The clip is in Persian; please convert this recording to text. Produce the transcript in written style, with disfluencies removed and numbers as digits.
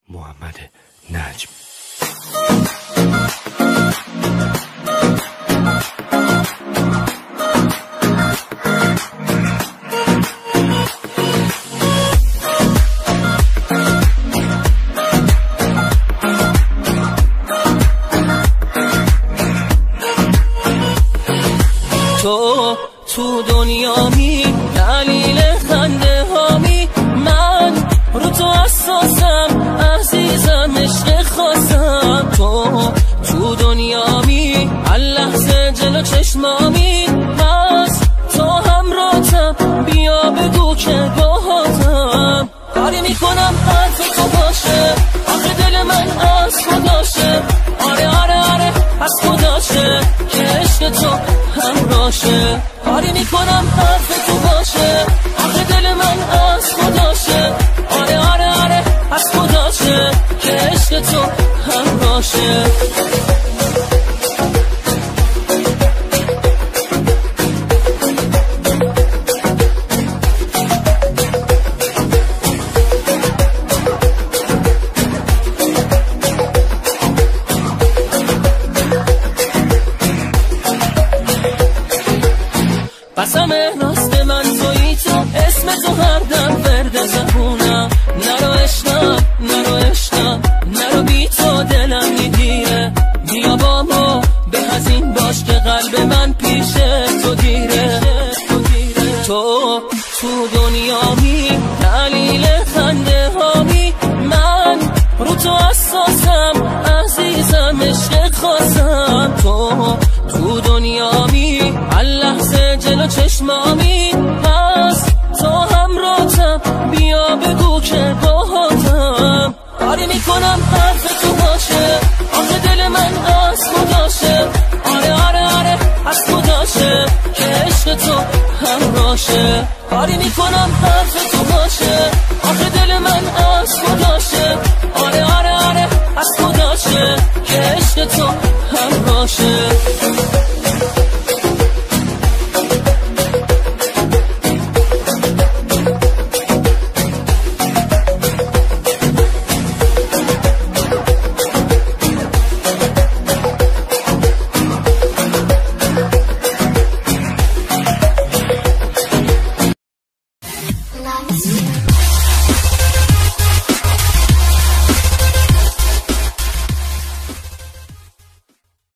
محمد نجم. تو دنیا می دلیل خنده هامی، من رو تو اساسم عزیزم عشق خواستم. تو دنیا می هر لحظه جلو چشمامی، بس تو همراهتم بیا بگو که باهاتم. کاری میکنم حرف تو باشه، آخه دل من از خداشه. آره آره آره از خداشه که عشق تو همراهشه. کاری میکنم حرف تو باشه، آخه دل من از خداشه. آره آره آره از خداشه که عشق تو همراهشه. قسم راست من تویی تو، اسم تو هر دم ورد زبونم. نرو عشقم نرو عشقم نرو، بی تو دلم میگیره. بیا با ما به هزین باش که قلب من پیش تو دیره. تو دنیا می دلیل خنده هامی، من رو تو اساسم عزیزم عشق خواستم. تو دنیا می هر لحظه جلو چشمامی، بس تو همراهتم بیا بگو که باهاتم. کاری میکنم حرف تو باشه، آخه دل من از خداشه. آره آره آره از خداشه که عشق تو همراهشه. کاری میکنم حرف تو باشه، آخه دل من از خداشه. آره آره آره از خداشه که عشق تو همراهشه.